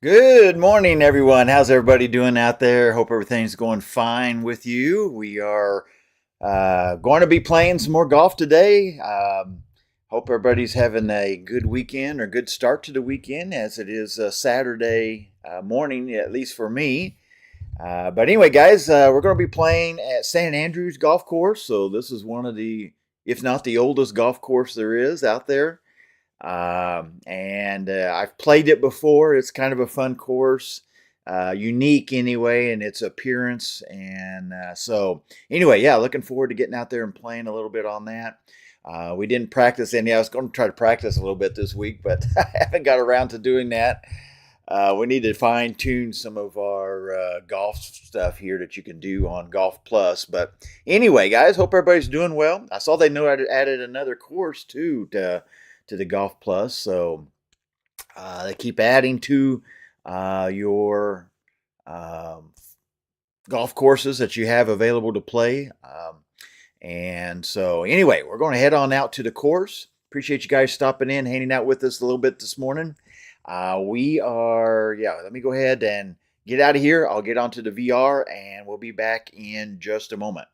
Good morning, everyone. How's everybody doing out there? Hope everything's going fine with you. We are going to be playing some more golf today. Hope everybody's having a good weekend or good start to the weekend, as it is a Saturday morning, at least for me. But anyway, guys, we're going to be playing at St. Andrews Golf Course. So this is one of the, if not the oldest golf course there is out there. And I've played it before. It's kind of a fun course, unique anyway in its appearance. And so anyway, yeah, looking forward to getting out there and playing a little bit on that. We didn't practice any. I was going to try to practice a little bit this week, but I haven't got around to doing that. We need to fine tune some of our golf stuff here that you can do on Golf Plus. But anyway, guys, hope everybody's doing well. I saw they added another course too to the Golf Plus, so they keep adding to your golf courses that you have available to play. And so anyway, we're going to head on out to the course. Appreciate you guys stopping in, hanging out with us a little bit this morning. Let me go ahead and get out of here. I'll get onto the VR and we'll be back in just a moment.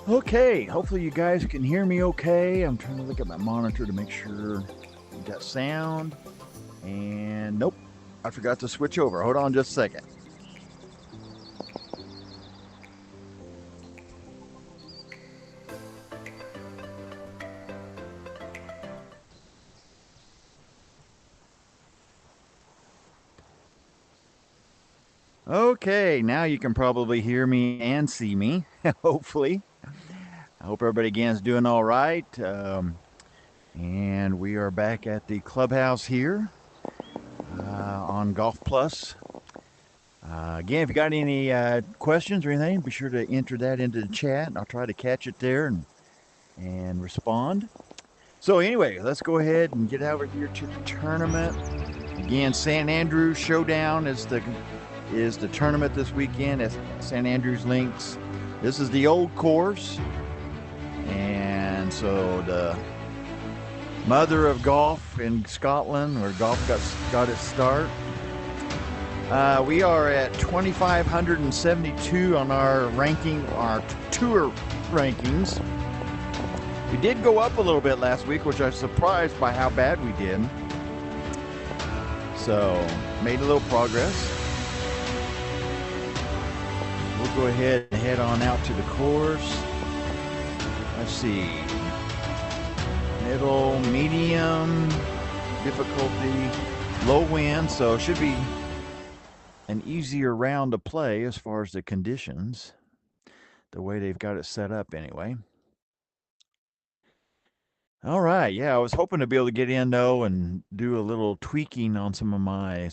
Okay, hopefully you guys can hear me okay. I'm trying to look at my monitor to make sure we got sound. And nope, I forgot to switch over. Hold on just a second. Okay, now you can probably hear me and see me, hopefully. I hope everybody again is doing all right. And we are back at the clubhouse here on Golf Plus. Again, if you got any questions or anything, be sure to enter that into the chat, and I'll try to catch it there and respond. So anyway, let's go ahead and get over here to the tournament. Again, San Andrews Showdown is the tournament this weekend at St. Andrews Links. This is the old course, and so the mother of golf in Scotland, where golf got its start. We are at 2,572 on our ranking, our tour rankings. We did go up a little bit last week, which I was surprised by how bad we did. So, made a little progress. We'll go ahead and head on out to the course. Let's see. Middle, medium, difficulty, low wind, so it should be an easier round to play as far as the conditions, the way they've got it set up anyway. All right, yeah, I was hoping to be able to get in though and do a little tweaking on some of my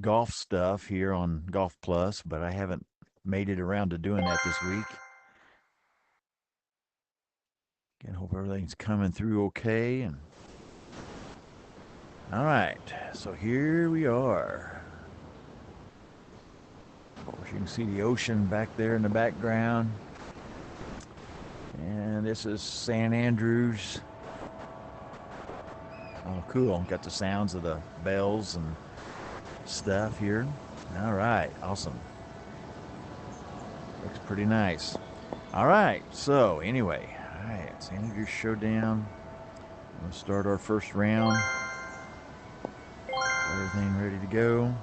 golf stuff here on Golf Plus, but I haven't made it around to doing that this week. Again, hope everything's coming through okay. And all right, so here we are. Of course, you can see the ocean back there in the background. And this is San Andrews. Oh, cool. Got the sounds of the bells and stuff here. All right, awesome. Looks pretty nice. All right, so anyway, all right, San Andrews Showdown. We'll start our first round. Everything ready to go.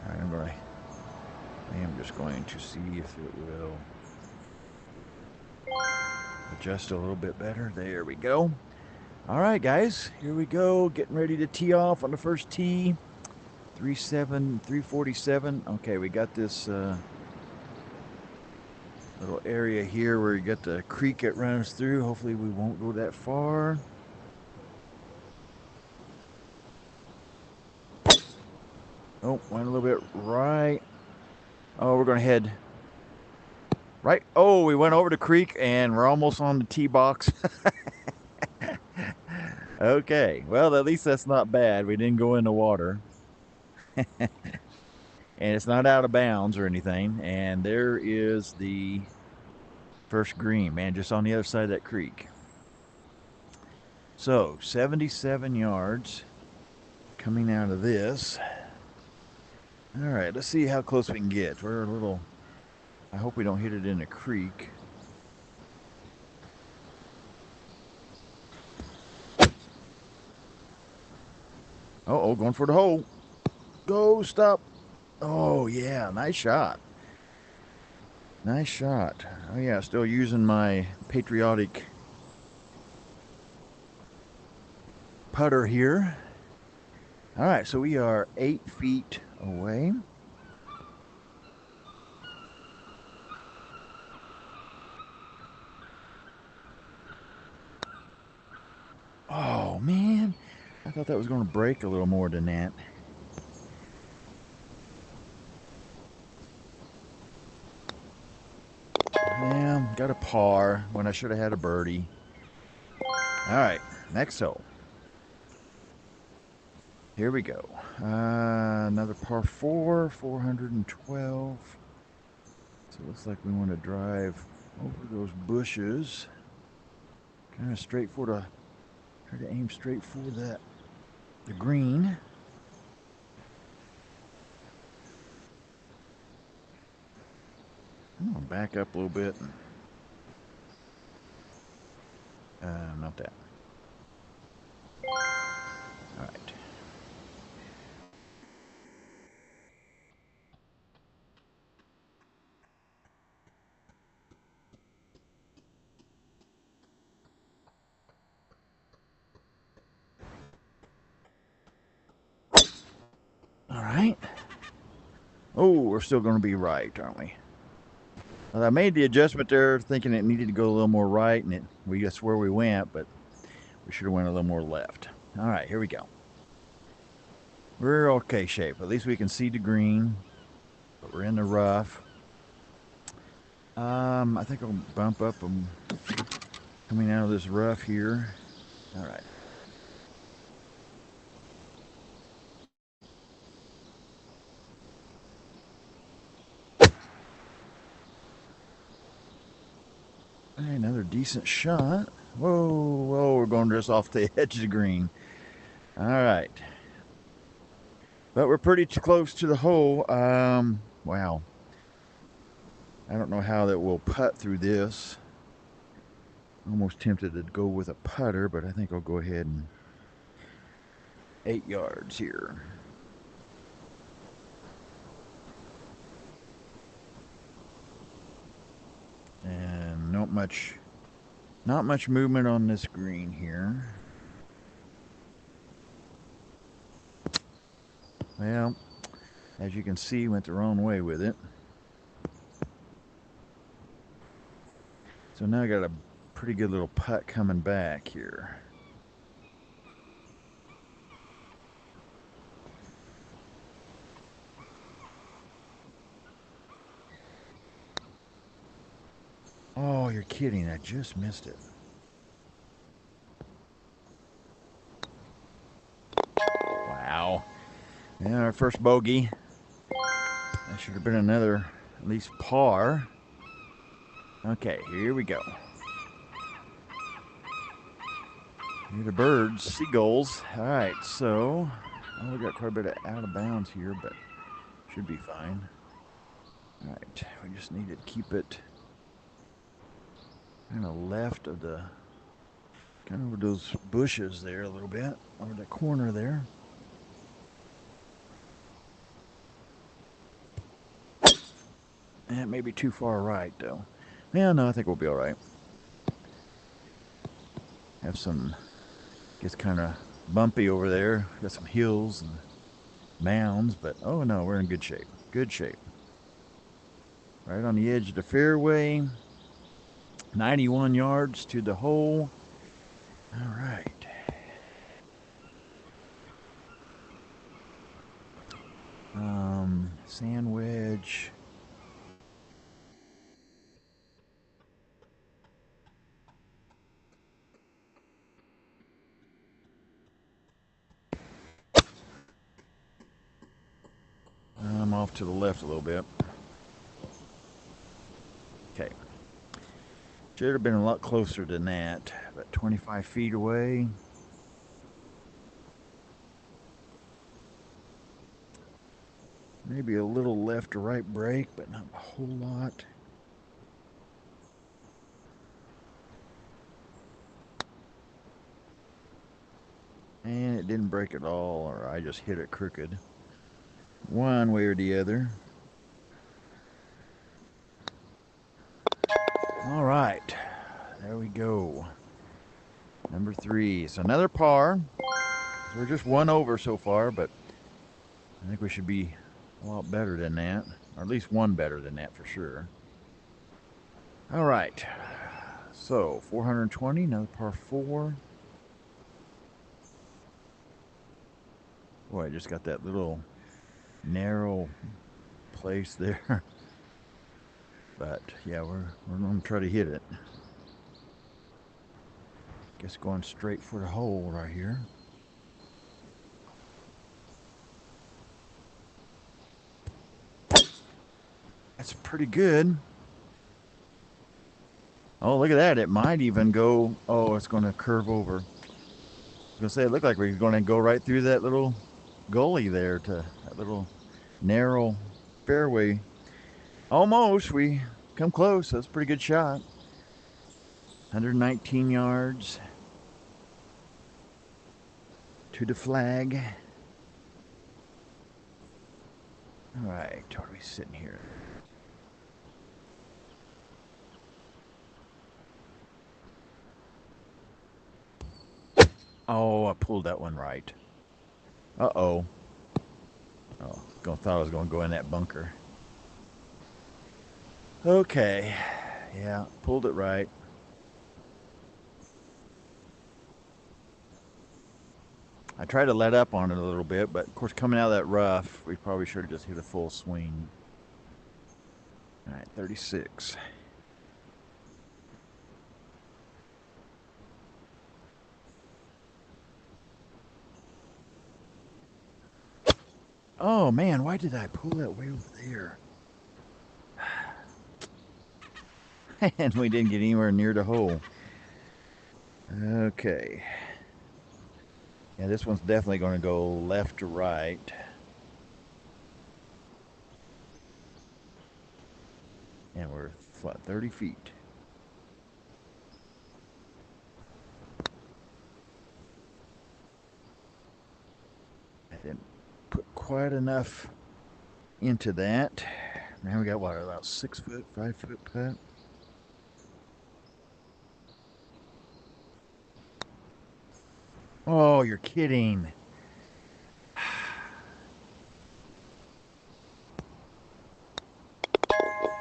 All right, I am just going to see if it will adjust a little bit better. There we go. All right, guys, here we go. Getting ready to tee off on the first tee. 347. Okay, we got this little area here where you got the creek that runs through. Hopefully we won't go that far. Oh, went a little bit right. Oh, we're going to head right. Oh, we went over the creek and we're almost on the tee box. Okay, well, at least that's not bad. We didn't go in the water. And it's not out of bounds or anything. And there is the first green, man, just on the other side of that creek. So, 77 yards coming out of this. All right, let's see how close we can get. We're a little, I hope we don't hit it in a creek. Uh-oh, going for the hole. Go, stop. Oh, yeah, nice shot. Nice shot. Oh, yeah, still using my patriotic putter here. All right, so we are 8 feet away. Oh, man. I thought that was going to break a little more than that. Yeah, got a par when I should have had a birdie. All right, next hole. Here we go. Another par 4, 412. So it looks like we want to drive over those bushes. Kind of straight for the, try to aim straight for the green. I'm gonna back up a little bit. Not that. All right. All right. Oh, we're still going to be right, aren't we? Well, I made the adjustment there thinking it needed to go a little more right, and that's where we went, but we should have went a little more left. All right, here we go. We're okay shape. At least we can see the green, but we're in the rough. I think I'll bump up them coming out of this rough here. All right. Another decent shot. Whoa, whoa, we're going just off the edge of the green. All right. But we're pretty close to the hole. Wow. I don't know how that we'll putt through this. Almost tempted to go with a putter, but I think I'll go ahead and 8 yards here. And not much movement on this green here. Well, as you can see, went the wrong way with it. So now I got a pretty good little putt coming back here. Oh, you're kidding. I just missed it. Wow. Yeah, our first bogey. That should have been another, at least par. Okay, here we go. Here the birds, seagulls. All right, so we got quite a bit of out of bounds here, but should be fine. All right, we just need to keep it kind of left of the, kind of over those bushes there a little bit, over the corner there. That may be too far right, though. Yeah, no, I think we'll be all right. Have some, gets kind of bumpy over there. Got some hills and mounds, but oh no, we're in good shape. Good shape. Right on the edge of the fairway. 91 yards to the hole. All right. Sand wedge. I'm off to the left a little bit. Okay. Should have been a lot closer than that. About 25 feet away. Maybe a little left or right break, but not a whole lot. And it didn't break at all, or I just hit it crooked. One way or the other. All right. There we go. Number 3. So another par. We're just one over so far, but I think we should be a lot better than that. Or at least one better than that for sure. All right. So 420, another par 4. Boy, I just got that little narrow place there. But yeah, we're going to try to hit it. Guess going straight for the hole right here. That's pretty good. Oh, look at that. It might even go. Oh, it's going to curve over. I was going to say, it looked like we're going to go right through that little gully there to that little narrow fairway. Almost. We come close. That's a pretty good shot. 119 yards to the flag. All right. What are we sitting here? Oh, I pulled that one right. Uh-oh. Oh, thought I was going to go in that bunker. Okay. Yeah, pulled it right. I tried to let up on it a little bit, but of course, coming out of that rough, we probably should have just hit a full swing. All right, 36. Oh man, why did I pull that way over there? And we didn't get anywhere near the hole. Okay. Yeah, this one's definitely going to go left to right. And we're what, 30 feet. I didn't put quite enough into that. Man, we got what, about 6 foot, 5 foot putt? Oh, you're kidding.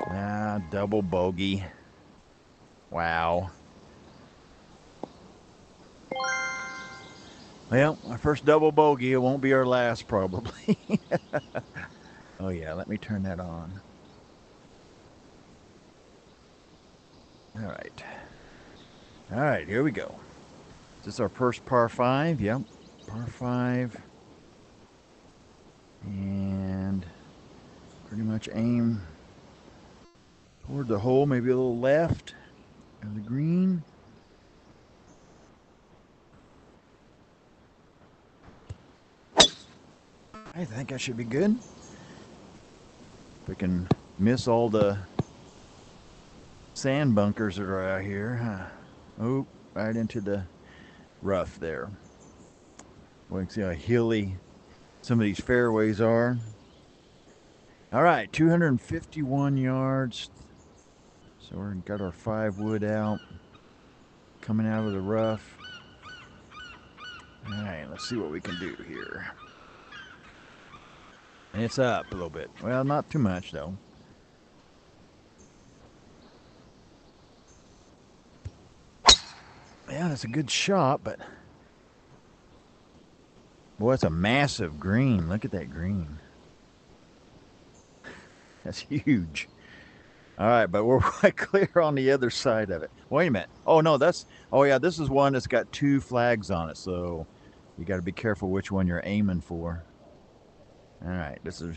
Ah, double bogey. Wow. Well, our first double bogey. It won't be our last, probably. Oh, yeah, let me turn that on. All right. All right, here we go. Is this our first par 5? Yep, par 5. And pretty much aim toward the hole, maybe a little left of the green. I think I should be good. If I can miss all the sand bunkers that are out here. Oh, right into the rough there. We can see how hilly some of these fairways are. All right, 251 yards. So we've got our 5 wood out, coming out of the rough. All right, let's see what we can do here. And it's up a little bit. Well, not too much, though. Yeah, that's a good shot, but... Boy, it's a massive green. Look at that green. That's huge. All right, but we're right clear on the other side of it. Wait a minute. Oh, no, that's... Oh, yeah, this is one that's got 2 flags on it, so you got to be careful which one you're aiming for. All right, this is...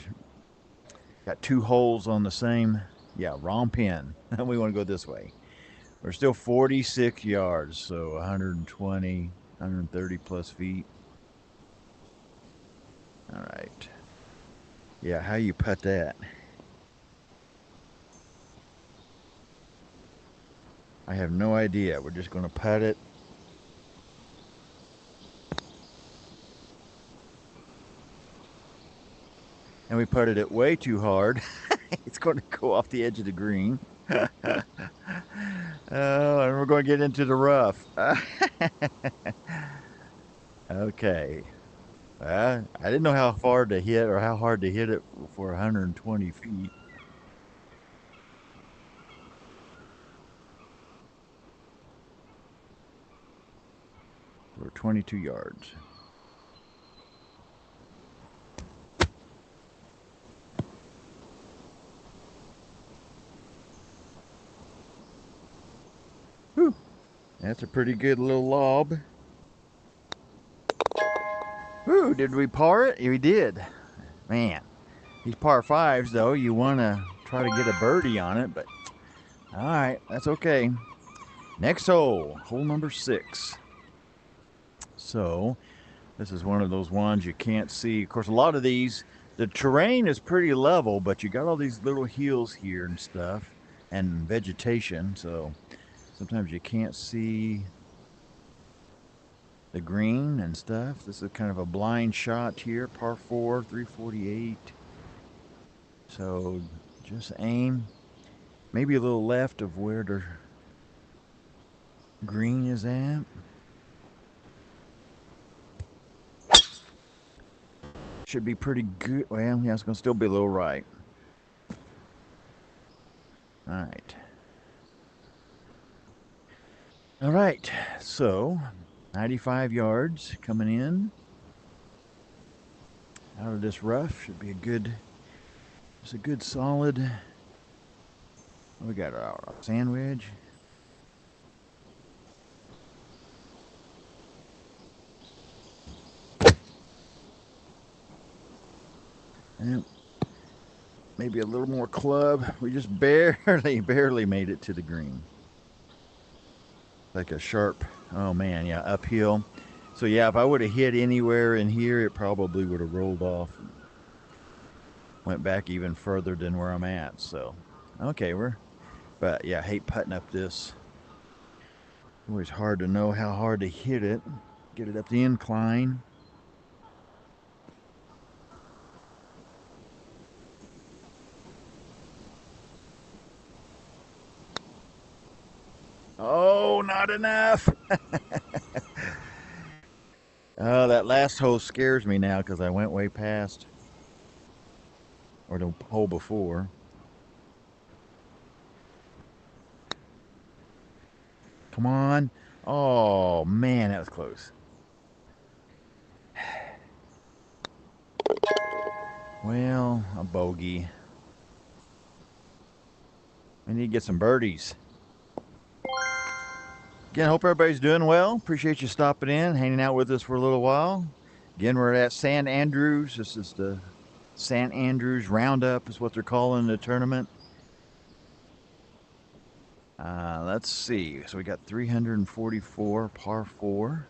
Got 2 holes on the same... Yeah, wrong pin. We want to go this way. We're still 46 yards, so 120, 130 plus feet. All right. Yeah, how you putt that? I have no idea. We're just going to putt it. And we putted it way too hard. It's going to go off the edge of the green. Oh, and we're going to get into the rough. Okay. I didn't know how far to hit or how hard to hit it for 120 feet. We're 22 yards. Whew. That's a pretty good little lob. Whew, did we par it? We did. Man, these par 5s, though, you want to try to get a birdie on it, but all right, that's okay. Next hole, hole number 6. So this is one of those ones you can't see. Of course, a lot of these, the terrain is pretty level, but you got all these little hills here and stuff and vegetation, so sometimes you can't see the green and stuff. This is kind of a blind shot here, par 4, 348. So just aim maybe a little left of where the green is at. Should be pretty good. Well, yeah, it's going to still be a little right. All right. All right. So 95 yards coming in. out of this rough. Should be just a good solid. We got our sandwich. And maybe a little more club. We just barely made it to the green. Like a sharp, oh man, yeah, uphill. So yeah, if I would have hit anywhere in here, it probably would have rolled off and went back even further than where I'm at. So, okay, but yeah, I hate putting up this. Always hard to know how hard to hit it. Get it up the incline. Oh, not enough. Oh, that last hole scares me now because I went way past, or the hole before. Come on. Oh, man, that was close. Well, a bogey. We need to get some birdies. Again, hope everybody's doing well. Appreciate you stopping in, hanging out with us for a little while. Again, we're at St. Andrews. This is the St. Andrews Roundup is what they're calling the tournament. Let's see. So we got 344 par 4.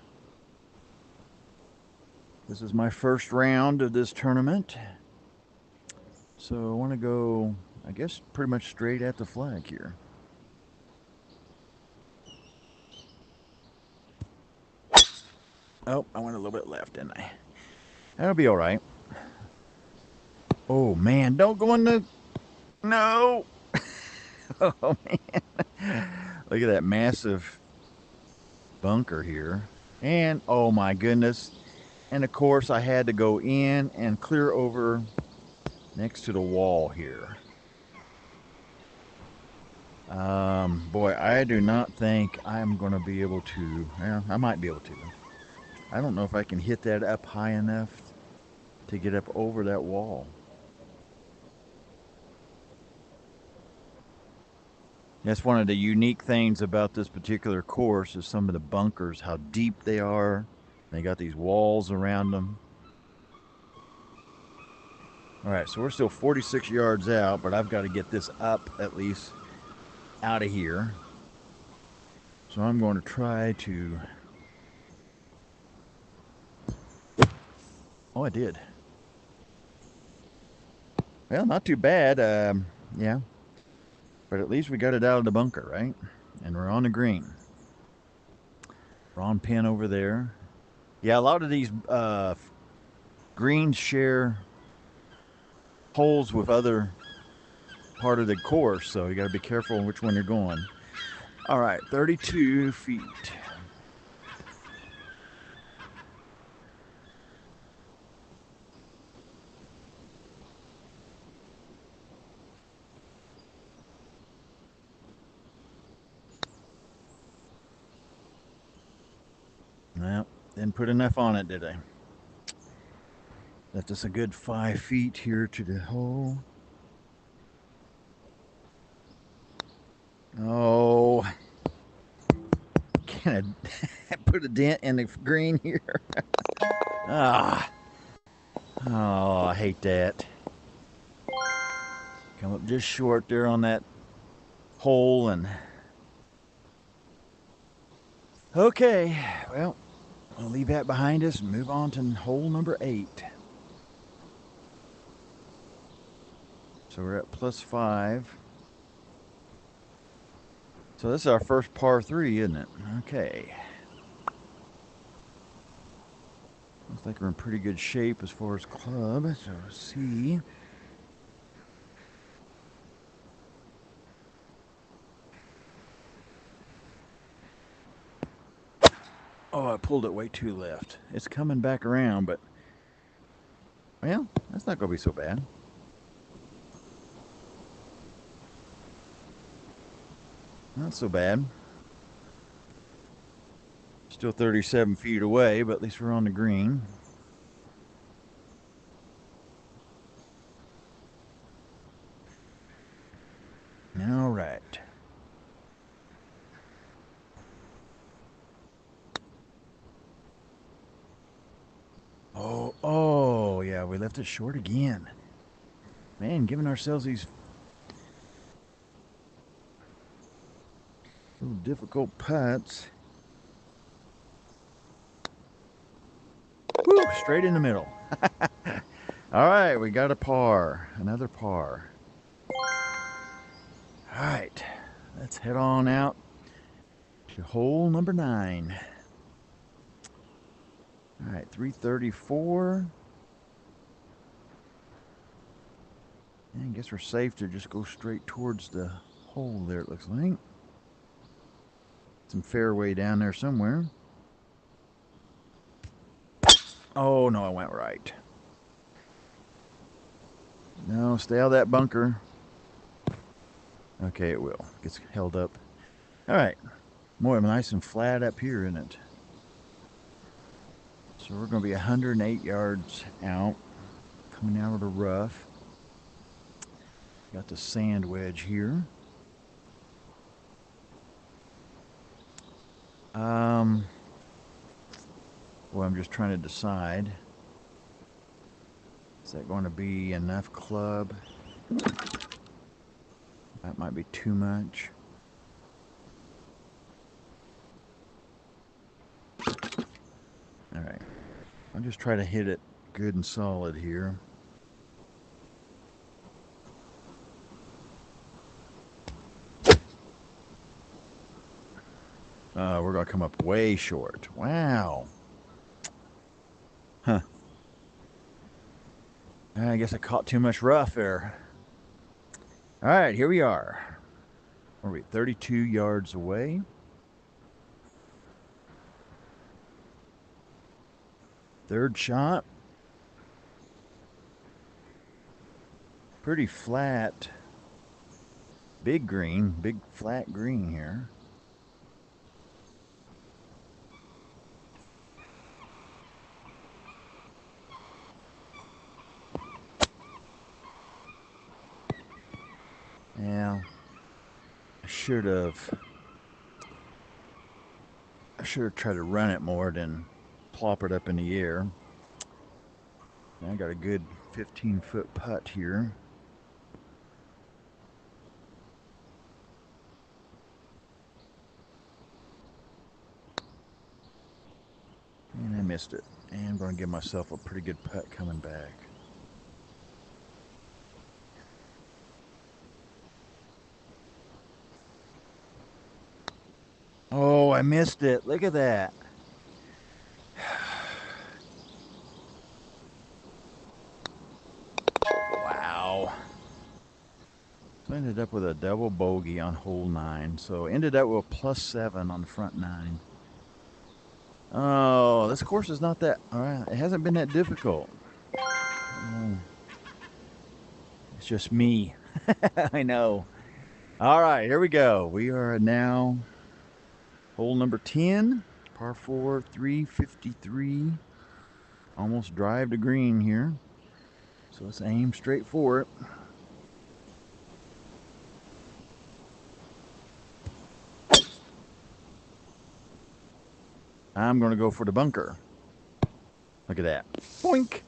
This is my first round of this tournament. So I want to go, I guess, pretty much straight at the flag here. Oh, I went a little bit left, didn't I? That'll be all right. Oh, man. Don't go in the... No! Oh, man. Look at that massive bunker here. And, oh, my goodness. And, of course, I had to go in and clear over next to the wall here. Boy, I do not think I'm going to be able to... Well, I might be able to. I don't know if I can hit that up high enough to get up over that wall. That's one of the unique things about this particular course is some of the bunkers, how deep they are. They got these walls around them. All right, so we're still 46 yards out, but I've got to get this up at least out of here. So I'm going to try to... Oh, I did. Well, not too bad. Yeah. But at least we got it out of the bunker, right? And we're on the green. Wrong pin over there. Yeah, a lot of these greens share holes with other part of the course, so you got to be careful on which one you're going. All right, 32 feet. Well, didn't put enough on it, did I? Left us a good 5 feet here to the hole. Oh, can I put a dent in the green here? Ah. Oh, I hate that. Come up just short there on that hole and... Okay, well, I'll leave that behind us and move on to hole number 8. So we're at +5. So this is our first par 3, isn't it? Okay. Looks like we're in pretty good shape as far as club. So let's see. Oh, I pulled it way too left. It's coming back around, but... Well, that's not going to be so bad. Not so bad. Still 37 feet away, but at least we're on the green. we left it short again. Man, giving ourselves these little difficult putts. Woo, straight in the middle. All right, we got a par, another par. All right, let's head on out to hole number 9. All right, 334. And I guess we're safe to just go straight towards the hole there, it looks like. Some fairway down there somewhere. Oh, no, I went right. No, stay out of that bunker. Okay, it will. Gets held up. All right. More nice and flat up here, isn't it? So we're going to be 108 yards out. Coming out of the rough. Got the sand wedge here. Well, I'm just trying to decide. Is that going to be enough club? That might be too much. All right. I'll just try to hit it good and solid here. We're going to come up way short. Wow. Huh. I guess I caught too much rough there. All right, here we are. Are we 32 yards away? Third shot. Pretty flat. Big green, big flat green here. Yeah, I should have tried to run it more than plop it up in the air. I got a good 15-foot putt here. And I missed it. And I'm going to give myself a pretty good putt coming back. Oh, I missed it. Look at that. Wow. So I ended up with a double bogey on hole 9. So ended up with a +7 on the front 9. Oh, this course is not that, all right, it hasn't been that difficult. It's just me. I know. All right, here we go. We are now hole number 10, par 4, 353. Almost drive to green here. So let's aim straight for it. I'm going to go for the bunker. Look at that. Boink.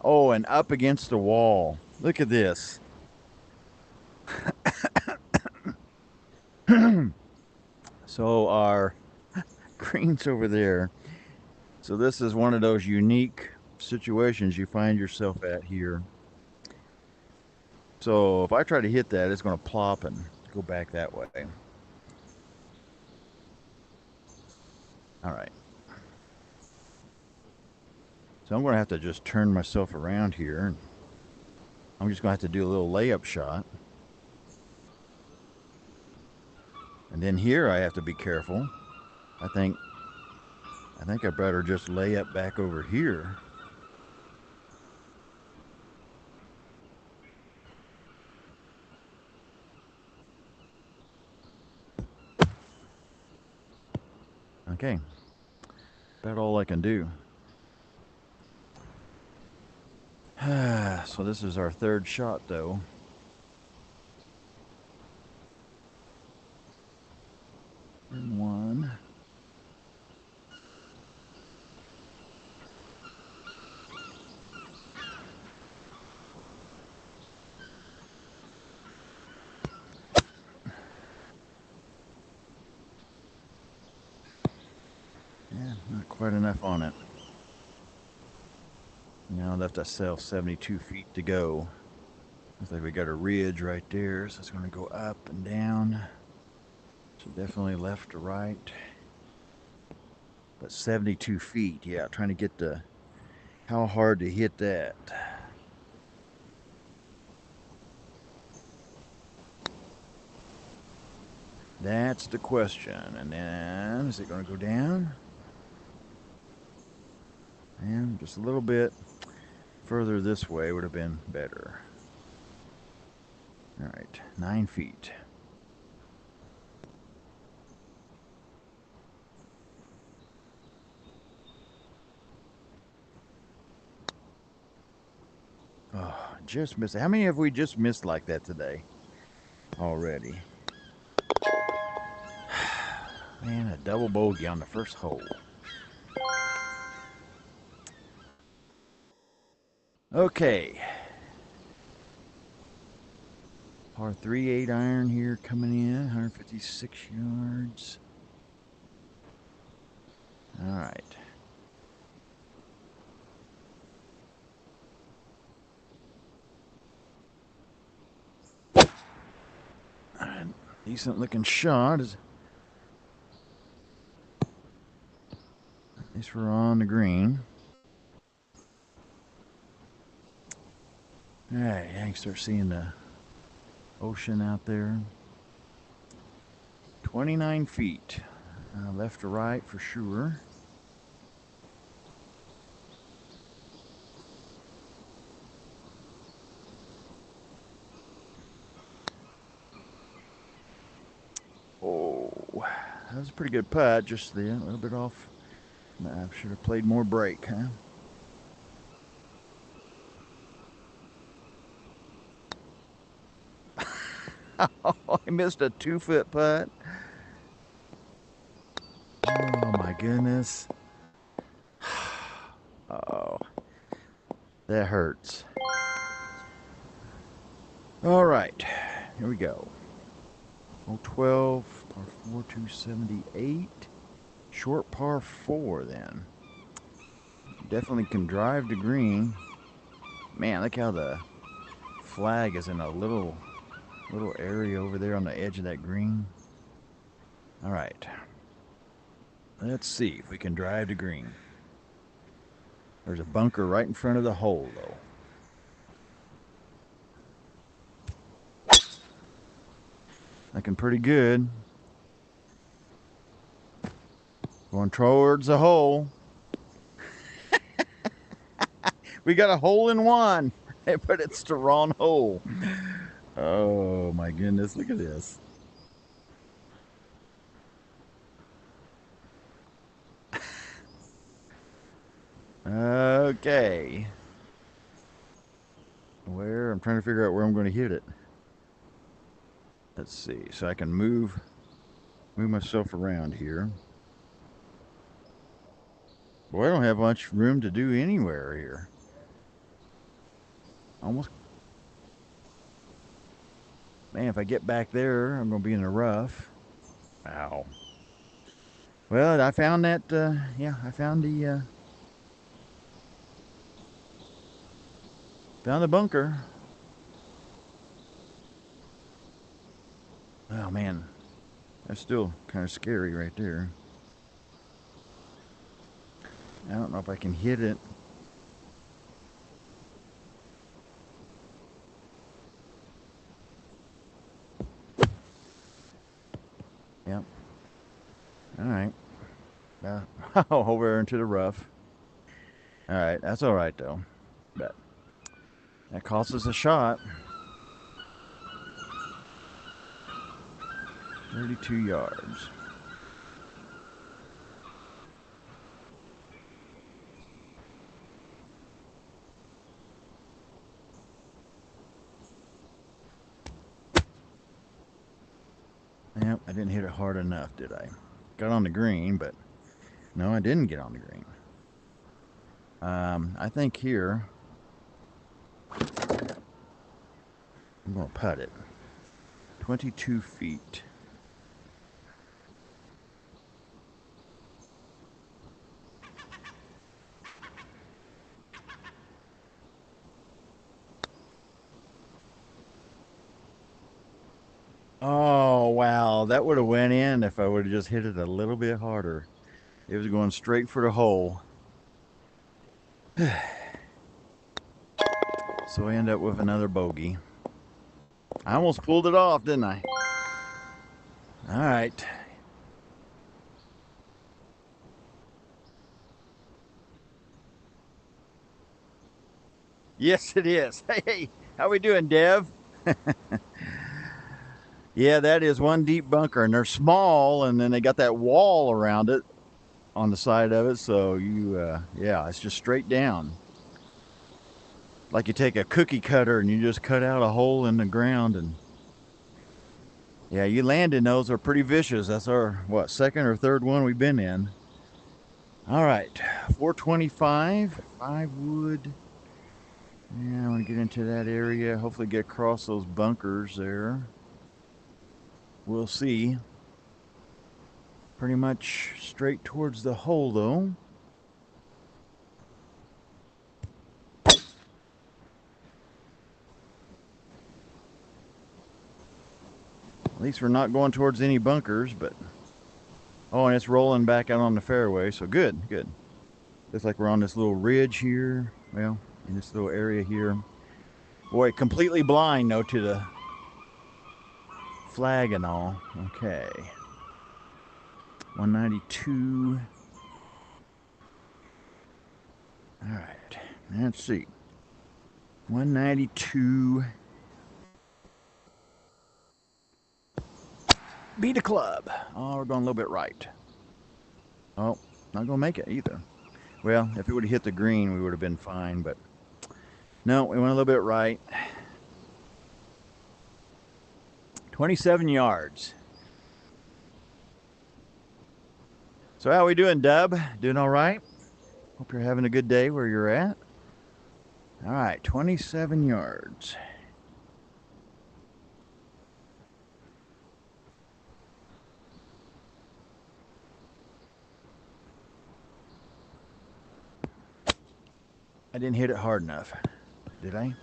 Oh, and up against the wall. Look at this. So our green's over there. So this is one of those unique situations you find yourself at here. So if I try to hit that, it's going to plop and go back that way. All right. So I'm going to have to just turn myself around here. I'm just going to have to do a little layup shot. And then here I have to be careful. I think I better just lay up back over here. Okay. About all I can do. So this is our third shot, though. And 1. not quite enough on it. Now left ourselves 72 feet to go. Looks like we got a ridge right there, so it's going to go up and down. So definitely left to right. But 72 feet, yeah, trying to get the how hard to hit that. That's the question. And then, is it going to go down? And just a little bit further this way would have been better. All right, 9 feet. Oh, just missed it. How many have we just missed like that today already? Man, a double bogey on the first hole. Okay. Par 3 8-iron here coming in, 156 yards. All right. Decent looking shot. At least we're on the green. All right, I can start seeing the ocean out there. 29 feet. Left to right for sure. Oh, that was a pretty good putt. Just a little bit off. I should have played more break, huh? Oh, I missed a 2-foot putt. Oh my goodness. Oh, that hurts. All right, here we go. 12, par 4, 278. Short par 4 then. Definitely can drive to green. Man, look how the flag is in a little area over there on the edge of that green. All right. Let's see if we can drive to green. There's a bunker right in front of the hole, though. Looking pretty good. Going towards the hole. We got a hole in one, but it's the wrong hole. Oh my goodness, look at this. Okay. I'm trying to figure out where I'm going to hit it. Let's see. So I can move myself around here. Boy, I don't have much room to do anywhere here. Almost. Man, if I get back there, I'm going to be in the rough. Ow. Well, I found that, yeah, I found the bunker. Oh, man. That's still kind of scary right there. I don't know if I can hit it. Yep. All right. Over into the rough. All right. That's all right, though. But that costs us a shot. 32 yards. Yep, I didn't hit it hard enough, did I? Got on the green, but no, I didn't get on the green. I think here I'm going to putt it. 22 feet. Oh, wow. That would have went in if I would have just hit it a little bit harder. It was going straight for the hole. So I end up with another bogey. I almost pulled it off, didn't I? All right. Yes, it is. Hey, how we doing, Dev? Yeah, that is one deep bunker, and they're small, and then they got that wall around it on the side of it. So yeah, it's just straight down. Like you take a cookie cutter and you just cut out a hole in the ground, and yeah, you land in those are pretty vicious. That's our what, second or third one we've been in. All right, 425, 5 wood. Yeah, I want to get into that area. Hopefully, get across those bunkers there. We'll see. Pretty much straight towards the hole, though. At least we're not going towards any bunkers, but oh, and it's rolling back out on the fairway, so good, good. Looks like we're on this little ridge here. Well, in this little area here. Boy, completely blind though to the flag and all. Okay. 192. All right. Let's see. 192. Beat a club. Oh, we're going a little bit right. Oh, not going to make it either. Well, if it would have hit the green, we would have been fine, but no, we went a little bit right. 27 yards. So how we doing, Dub? Doing all right? Hope you're having a good day where you're at. All right, 27 yards. I didn't hit it hard enough, did I?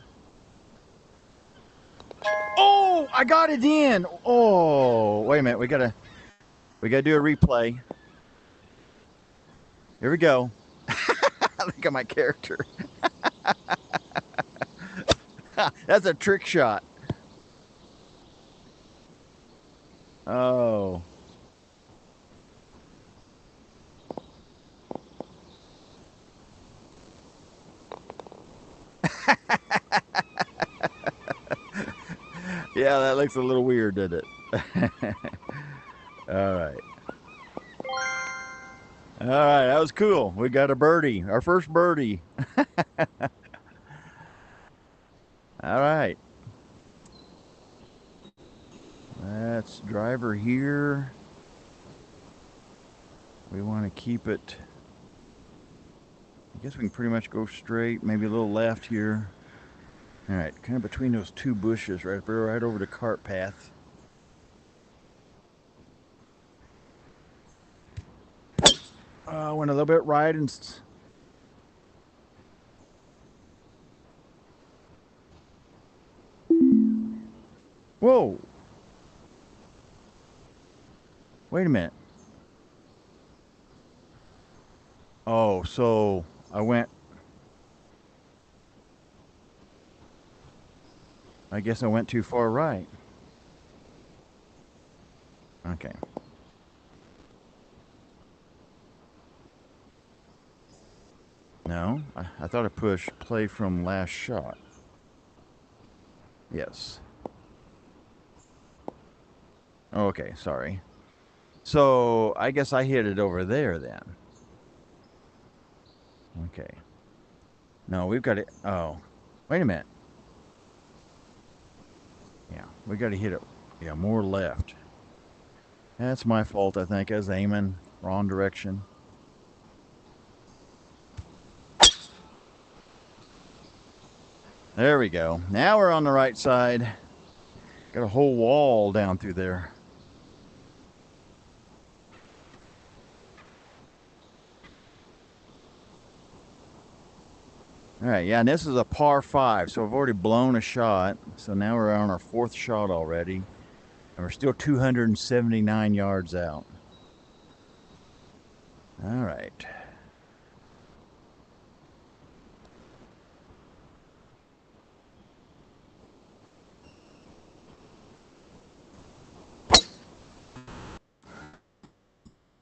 Oh, I got it in. Oh, wait a minute. We gotta do a replay. Here we go. Look at my character. That's a trick shot. Oh. Yeah, that looks a little weird, doesn't it? All right. All right, that was cool. We got a birdie, our first birdie. All right. That's driver here. We want to keep it. I guess we can pretty much go straight, maybe a little left here. All right, kind of between those two bushes, right over the cart path. Went a little bit right and. Whoa! Wait a minute. Oh, so I went. I guess I went too far right. Okay. No, I thought I pushed play from last shot. Yes. Oh, okay, sorry. So I guess I hit it over there then. Okay. No, we've got it. Oh, wait a minute. Yeah, we got to hit it. Yeah, more left. That's my fault, I think. I was aiming wrong direction. There we go. Now we're on the right side. Got a whole wall down through there. All right, yeah, and this is a par 5, so I've already blown a shot. So now we're on our 4th shot already. And we're still 279 yards out. All right.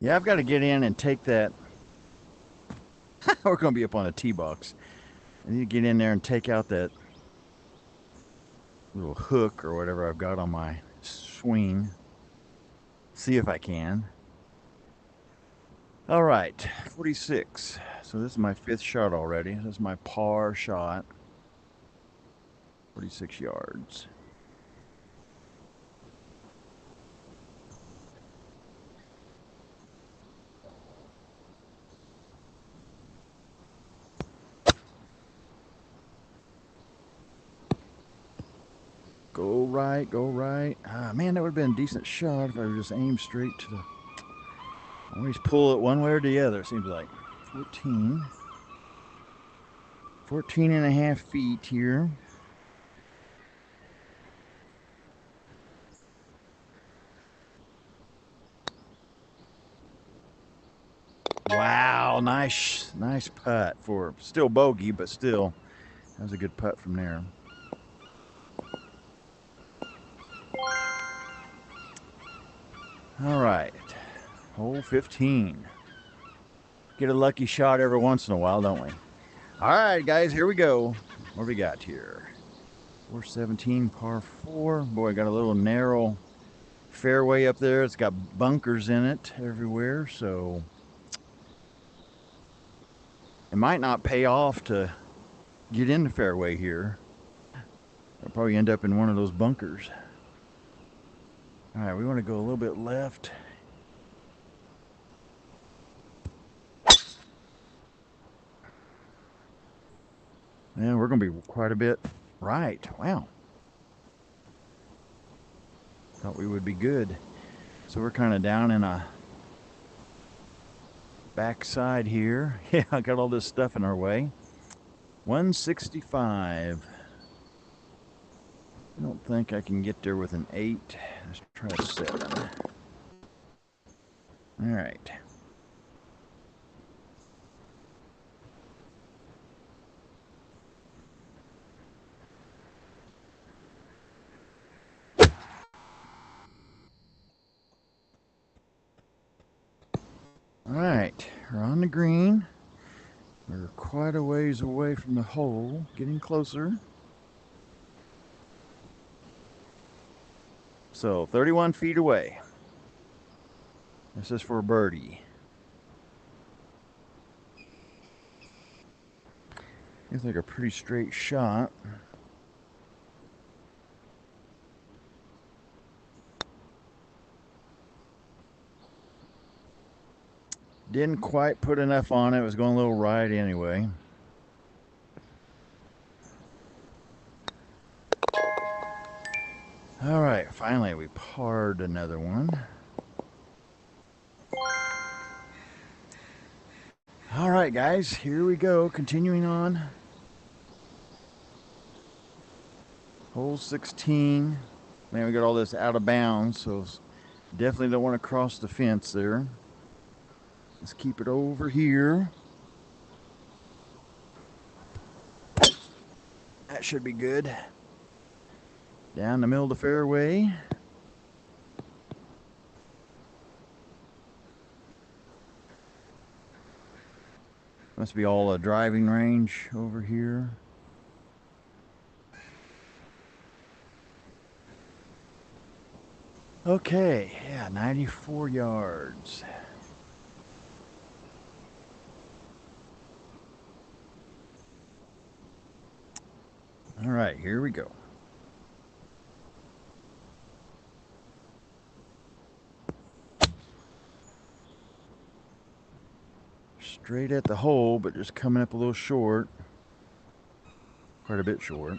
Yeah, I've got to get in and take that. We're going to be up on a tee box. I need to get in there and take out that little hook or whatever I've got on my swing. See if I can. All right, 46. So this is my 5th shot already. This is my par shot. 46 yards. Go right, go right. Ah, man, that would have been a decent shot if I would just aimed straight to the... Always pull it one way or the other, it seems like. 14. 14 and a half feet here. Wow, nice putt for still bogey, but still, that was a good putt from there. All right, hole 15. Get a lucky shot every once in a while, don't we? All right, guys, here we go. What do we got here? 417 par 4. Boy, got a little narrow fairway up there. It's got bunkers in it everywhere, so it might not pay off to get in the fairway here. I'll probably end up in one of those bunkers. All right, we want to go a little bit left. Yeah, we're going to be quite a bit right. Wow. Thought we would be good. So we're kind of down in a backside here. Yeah, I got all this stuff in our way. 165. I don't think I can get there with an 8. Let's try a 7. All right. All right, we're on the green. We're quite a ways away from the hole, getting closer. So 31 feet away. This is for birdie. Looks like a pretty straight shot. Didn't quite put enough on it. It was going a little right anyway. All right, finally we parred another one. All right, guys, here we go. Continuing on. Hole 16. Man, we got all this out of bounds, so definitely don't want to cross the fence there. Let's keep it over here. That should be good. Down the middle of the fairway. Must be all a driving range over here. Okay, yeah, 94 yards. All right, here we go. Straight at the hole, but just coming up a little short. Quite a bit short.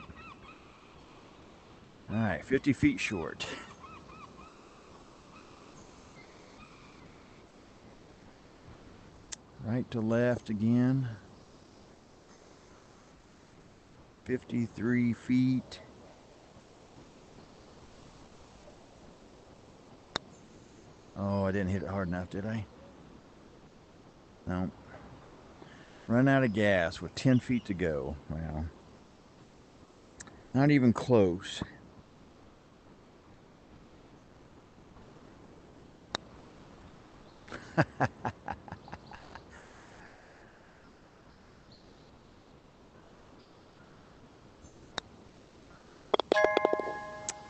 All right, 50 feet short. Right to left again. 53 feet. I didn't hit it hard enough, did I? No. Run out of gas with 10 feet to go. Well, not even close.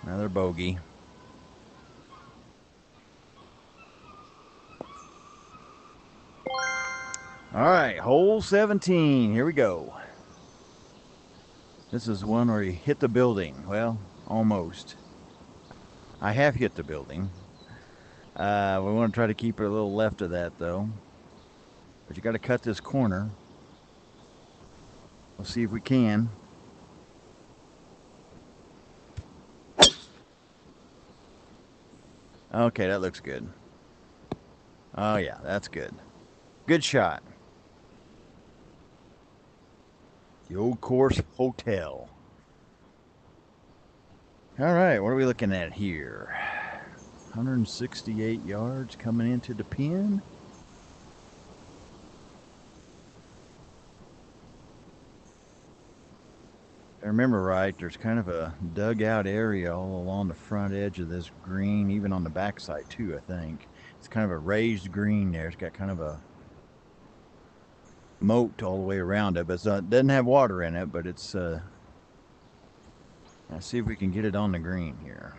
Another bogey. All right, hole 17. Here we go. This is one where you hit the building. Well, almost. I have hit the building. We want to try to keep it a little left of that, though. But you got to cut this corner. We'll see if we can. Okay, that looks good. Oh, yeah, that's good. Good shot. The Old Course Hotel. All right, what are we looking at here? 168 yards coming into the pin. If I remember right, there's kind of a dugout area all along the front edge of this green, even on the backside too, I think. It's kind of a raised green there. It's got kind of a moat all the way around it, but it doesn't have water in it, but it's, let's see if we can get it on the green here.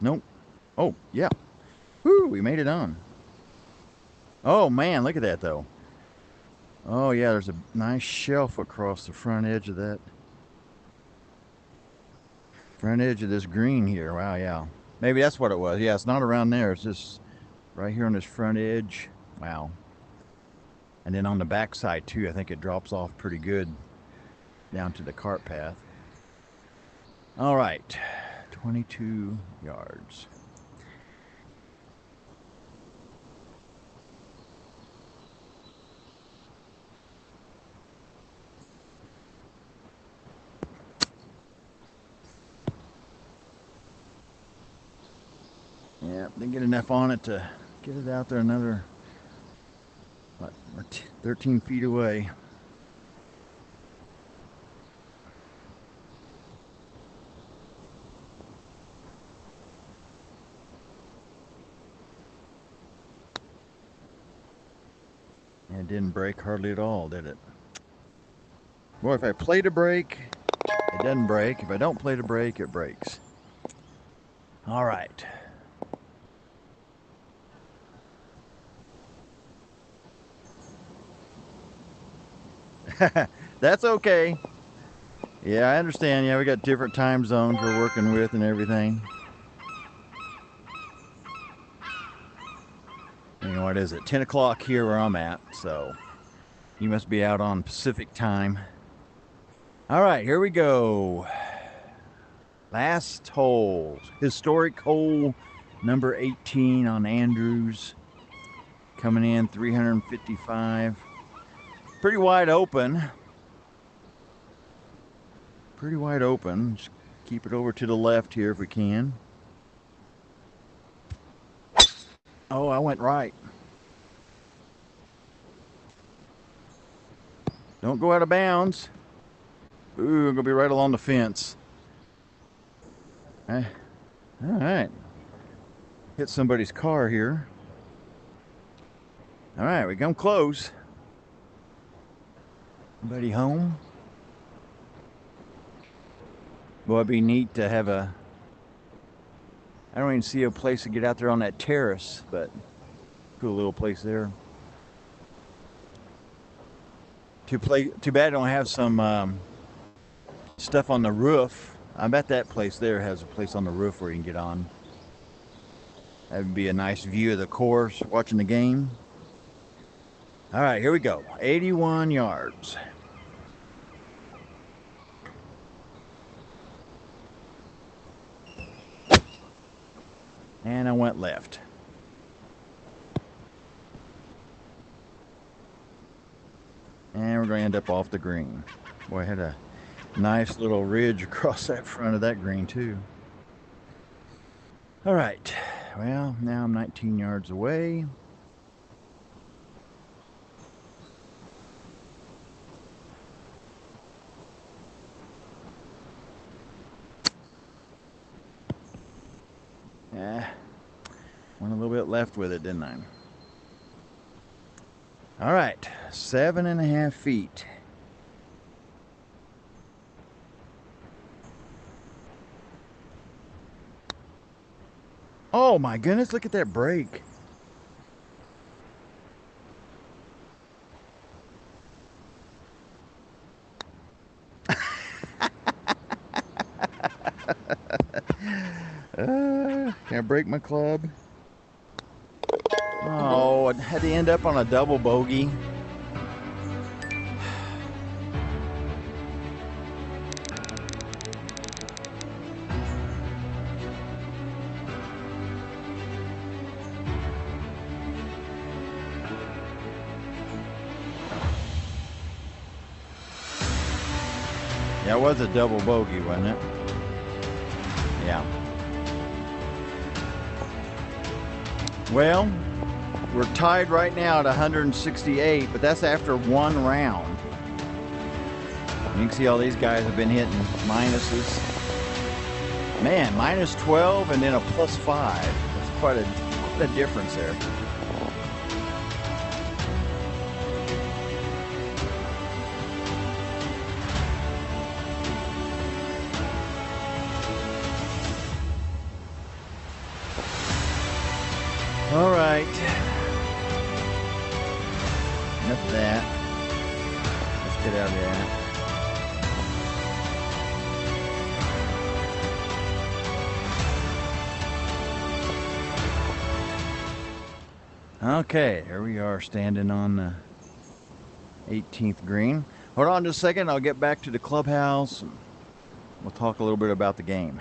Nope. Oh, yeah. Woo, we made it on. Oh, man, look at that, though. Oh, yeah, there's a nice shelf across the front edge of that. Front edge of this green here. Wow, yeah. Maybe that's what it was. Yeah, it's not around there. It's just right here on this front edge. Wow. And then on the back side, too, I think it drops off pretty good down to the cart path. All right. 22 yards. Yeah, didn't get enough on it to get it out there another, what, 13 feet away. And it didn't break hardly at all, did it? Boy, if I play to break, it doesn't break. If I don't play to break, it breaks. All right. That's okay. Yeah, I understand. Yeah, we got different time zones we're working with and everything. You know, what is it? 10 o'clock here where I'm at, so you must be out on Pacific time. All right, here we go. Last hole. Historic hole number 18 on Andrews. Coming in 355. Pretty wide open. Pretty wide open. Just keep it over to the left here if we can. Oh, I went right. Don't go out of bounds. Ooh, I'm going to be right along the fence. All right. Hit somebody's car here. All right, we come close. Anybody home? Boy, it'd be neat to have a... I don't even see a place to get out there on that terrace, but cool little place there. Too bad I don't have some stuff on the roof. I bet that place there has a place on the roof where you can get on. That would be a nice view of the course, watching the game. All right, here we go. 81 yards. And I went left. And going to end up off the green. Boy, I had a nice little ridge across that front of that green too. All right, well, now I'm 19 yards away. Yeah, went a little bit left with it, didn't I? All right, 7.5 feet. Oh my goodness, look at that break. Can I break my club? Oh, I had to end up on a double bogey. Yeah, it was a double bogey, wasn't it? Yeah. Well, we're tied right now at 168, but that's after one round. You can see all these guys have been hitting minuses. Man, minus 12 and then a plus 5. That's quite a difference there. All right. Enough of that. Let's get out of that. Okay, here we are standing on the 18th green. Hold on just a second. I'll get back to the clubhouse. We'll talk a little bit about the game.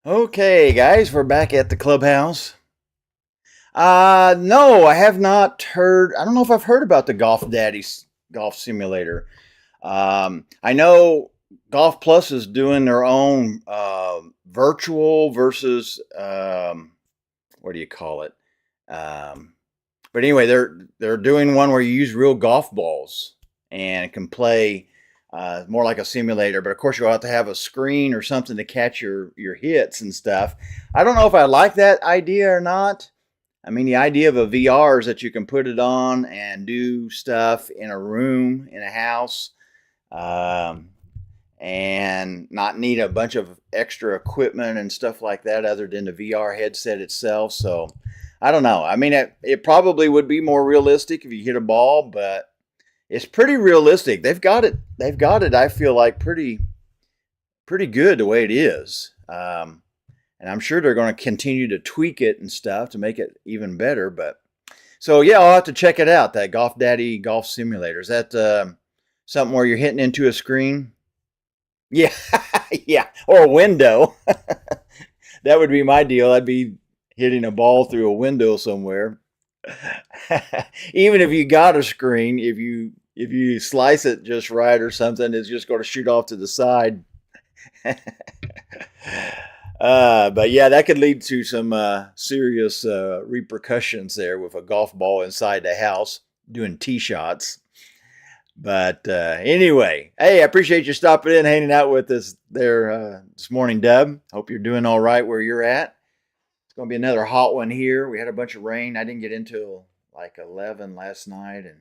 Okay, guys, we're back at the clubhouse. No, I have not heard. I don't know if I've heard about the Golf Daddy's golf simulator. I know Golf Plus is doing their own virtual versus what do you call it? But anyway, they're doing one where you use real golf balls and can play more like a simulator. But of course, you'll have to have a screen or something to catch your hits and stuff. I don't know if I like that idea or not. I mean, the idea of a VR is that you can put it on and do stuff in a room, in a house, and not need a bunch of extra equipment and stuff like that other than the VR headset itself. So I don't know. I mean, it probably would be more realistic if you hit a ball, but it's pretty realistic. They've got it. I feel like pretty good the way it is. And I'm sure they're going to continue to tweak it and stuff to make it even better. But so yeah, I'll have to check it out. That Golf Daddy Golf Simulator. Is that something where you're hitting into a screen? Yeah, yeah, or a window. That would be my deal. I'd be hitting a ball through a window somewhere. Even if you got a screen, if you slice it just right or something, it's just going to shoot off to the side. But yeah, that could lead to some serious repercussions there with a golf ball inside the house doing tee shots. But anyway, hey, I appreciate you stopping in, hanging out with us there this morning, Dub. Hope you're doing all right where you're at. It's going to be another hot one here. We had a bunch of rain. I didn't get into like 11 last night, and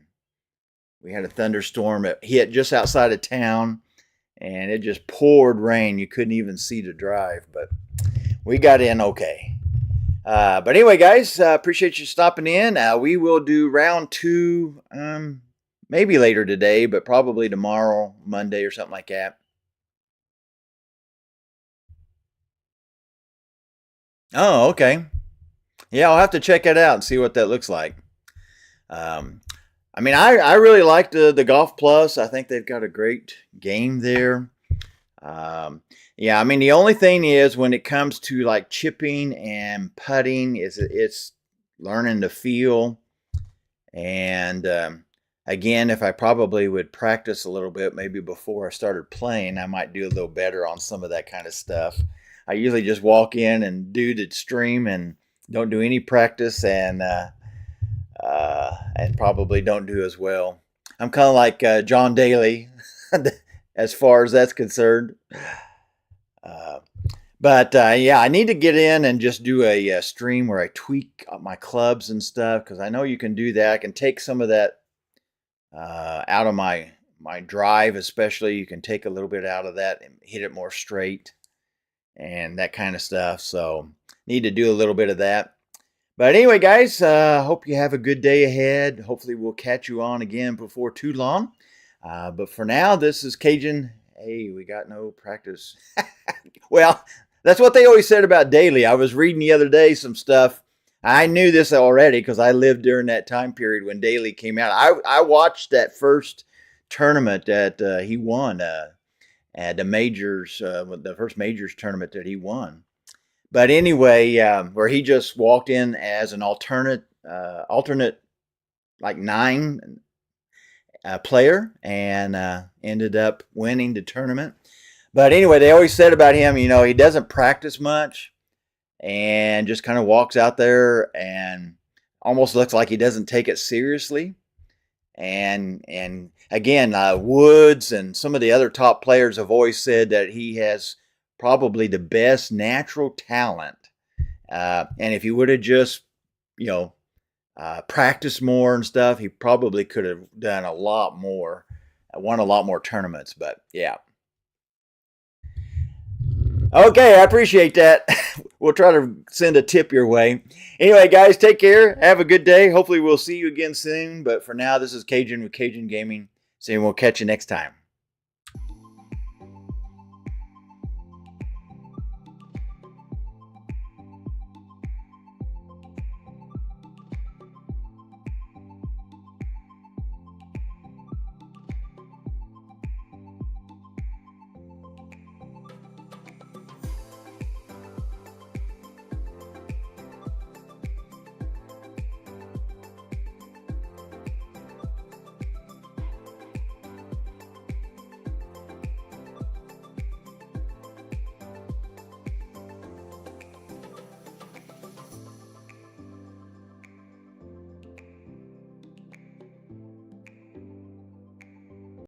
we had a thunderstorm. It hit just outside of town, and it just poured rain. You couldn't even see to drive, but we got in okay. But anyway, guys, appreciate you stopping in. We will do round two maybe later today, but probably tomorrow, Monday, or something like that. Oh, okay. Yeah, I'll have to check it out and see what that looks like. Um, I mean, I really like the Golf Plus. I think they've got a great game there. Um, yeah, I mean, the only thing is when it comes to like chipping and putting, is it's learning to feel. And again, if I probably would practice a little bit, maybe before I started playing, I might do a little better on some of that kind of stuff. I usually just walk in and do the stream and don't do any practice, and probably don't do as well. I'm kind of like John Daly as far as that's concerned. Uh, but yeah, I need to get in and just do a stream where I tweak my clubs and stuff, because I know you can do that. I can take some of that out of my drive, especially. You can take a little bit out of that and hit it more straight and that kind of stuff. So need to do a little bit of that. But anyway, guys, hope you have a good day ahead. Hopefully we'll catch you on again before too long. But for now, this is Cajun. Hey, we got no practice. Well, that's what they always said about Daly. I was reading the other day some stuff. I knew this already because I lived during that time period when Daly came out. I watched that first tournament that he won at the majors, the first majors tournament that he won. But anyway, where he just walked in as an alternate like nine player, and ended up winning the tournament. But anyway, they always said about him, he doesn't practice much and just kind of walks out there and almost looks like he doesn't take it seriously. And again, Woods and some of the other top players have always said that he has probably the best natural talent. And if he would have just, practiced more and stuff, he probably could have done a lot more, won a lot more tournaments. But yeah. Okay, I appreciate that. We'll try to send a tip your way. Anyway, guys, take care. Have a good day. Hopefully we'll see you again soon. But for now, this is Cajun with Cajun Gaming, saying we'll catch you next time.